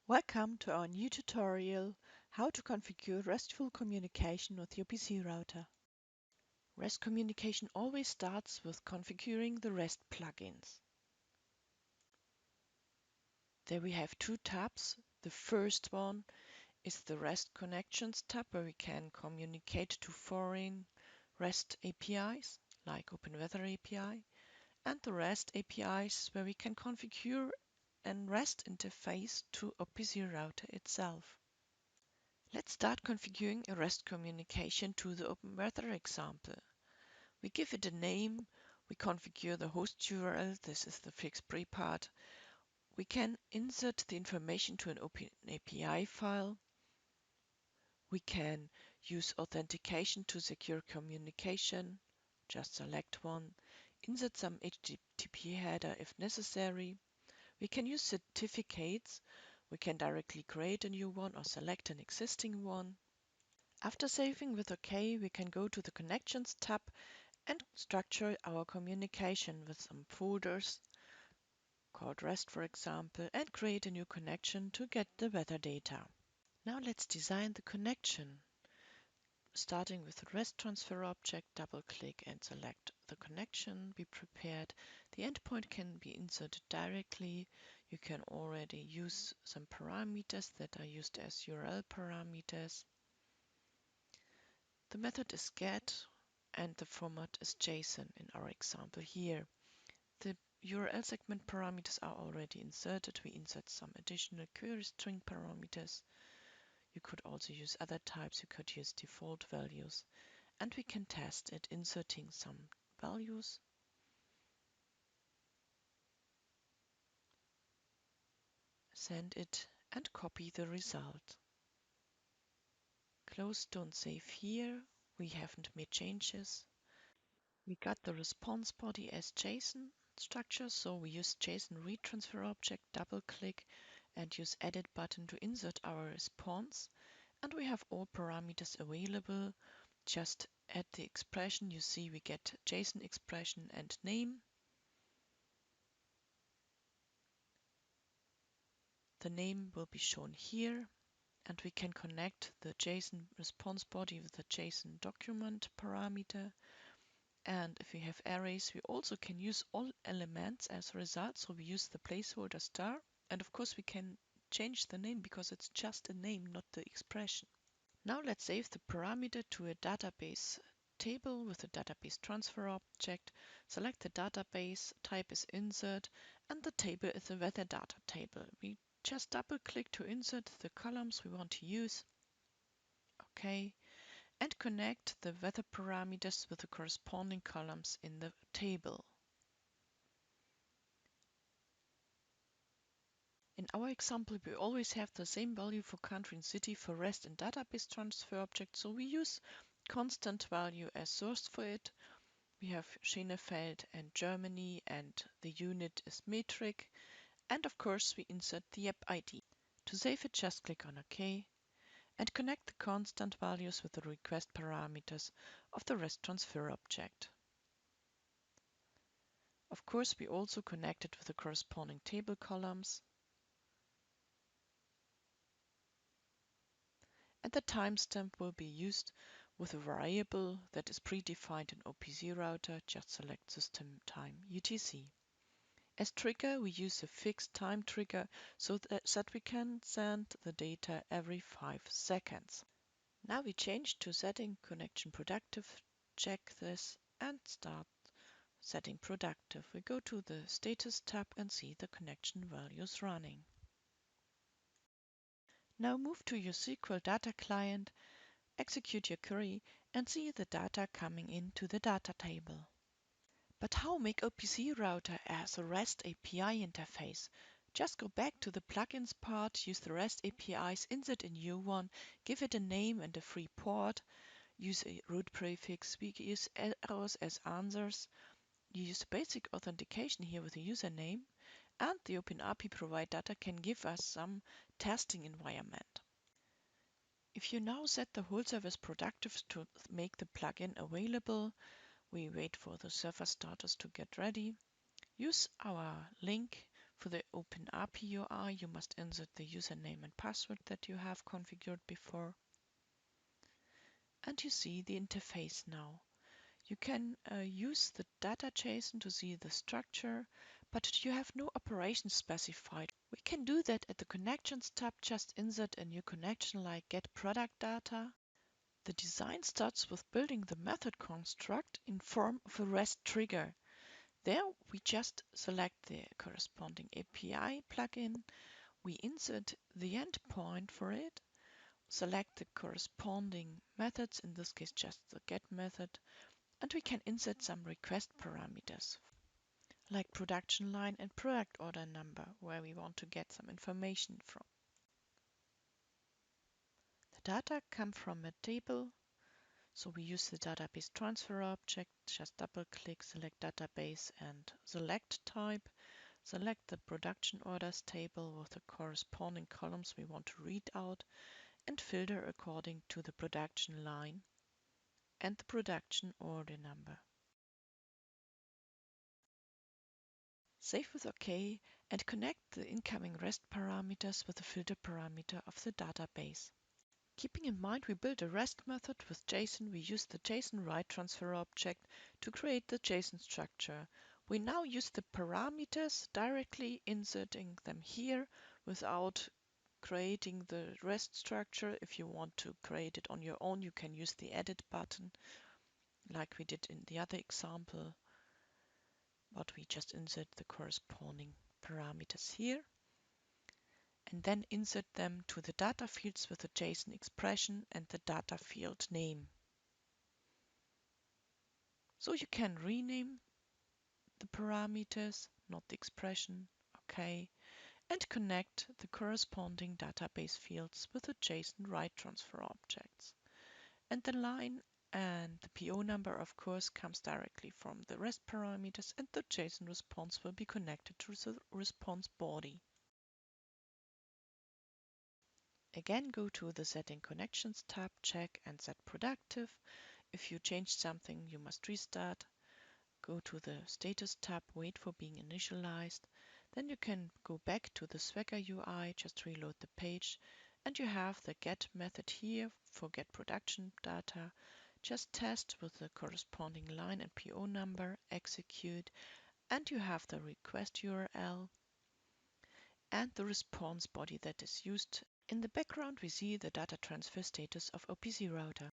Welcome to our new tutorial, how to configure RESTful communication with the OPC router. REST communication always starts with configuring the REST plugins. There we have two tabs. The first one is the REST Connections tab, where we can communicate to foreign REST APIs, like OpenWeather API, and the REST APIs, where we can configure a REST interface to OPC router itself. Let's start configuring a REST communication to the OpenWeather example. We give it a name, we configure the host URL, this is the fixed pre part. We can insert the information to an OpenAPI file. We can use authentication to secure communication, just select one. Insert some HTTP header if necessary. We can use certificates. We can directly create a new one or select an existing one. After saving with OK, we can go to the Connections tab and structure our communication with some folders called REST, for example, and create a new connection to get the weather data. Now let's design the connection. Starting with the REST transfer object, double-click and select the connection we prepared. The endpoint can be inserted directly. You can already use some parameters that are used as URL parameters. The method is get and the format is JSON in our example here. The URL segment parameters are already inserted. We insert some additional query string parameters. You could also use other types. You could use default values. And we can test it inserting some values. Send it and copy the result. Close, don't save here. We haven't made changes. We got the response body as JSON structure, so we use JSON read transfer object, double click and use edit button to insert our response. And we have all parameters available. Just add the expression. You see we get JSON expression and name. The name will be shown here. And we can connect the JSON response body with the JSON document parameter. And if we have arrays, we also can use all elements as a result. So we use the placeholder star. And of course, we can change the name because it's just a name, not the expression. Now let's save the parameter to a database table with a database transfer object. Select the database, type is insert, and the table is a weather data table. We just double click to insert the columns we want to use. OK. And connect the weather parameters with the corresponding columns in the table. In our example, we always have the same value for country and city for REST and database transfer objects, so we use constant value as source for it. We have Schenefeld and Germany, and the unit is metric. And of course, we insert the app ID. To save it, just click on OK. And connect the constant values with the request parameters of the REST transfer object. Of course, we also connect it with the corresponding table columns. And the timestamp will be used with a variable that is predefined in OPC Router. Just select system time UTC. As trigger, we use a fixed time trigger so that we can send the data every 5 seconds. Now we change to setting connection productive, check this and start setting productive. We go to the status tab and see the connection values running. Now move to your SQL data client, execute your query and see the data coming into the data table. But how make OPC Router as a REST API interface? Just go back to the plugins part, use the REST APIs, insert a new one, give it a name and a free port, use a root prefix, we use arrows as answers, you use basic authentication here with a username, and the OpenAPI provide data can give us some testing environment. If you now set the whole service productive to make the plugin available, we wait for the server status to get ready. Use our link for the Open API UI, you must insert the username and password that you have configured before. And you see the interface now. You can use the data JSON to see the structure, but you have no operation specified. We can do that at the Connections tab. Just insert a new connection like get product data. The design starts with building the method construct in form of a REST trigger. There we just select the corresponding API plugin. We insert the endpoint for it, select the corresponding methods, in this case just the get method, and we can insert some request parameters like production line and product order number, where we want to get some information from. The data come from a table, so we use the database transfer object. Just double click, select database and select type. Select the production orders table with the corresponding columns we want to read out and filter according to the production line and the production order number. Save with OK and connect the incoming REST parameters with the filter parameter of the database. Keeping in mind we built a REST method with JSON, we use the JSON write transfer object to create the JSON structure. We now use the parameters directly, inserting them here without creating the REST structure. If you want to create it on your own, you can use the edit button like we did in the other example, but we just insert the corresponding parameters here and then insert them to the data fields with the JSON expression and the data field name. So you can rename the parameters, not the expression, OK, and connect the corresponding database fields with the JSON write transfer objects. And the line and the PO number, of course, comes directly from the REST parameters, and the JSON response will be connected to the response body. Again, go to the Setting Connections tab, check and set productive. If you change something, you must restart. Go to the Status tab, wait for being initialized. Then you can go back to the Swagger UI, just reload the page, and you have the get method here for get production data. Just test with the corresponding line and PO number, execute, and you have the request URL and the response body that is used. In the background, we see the data transfer status of OPC Router.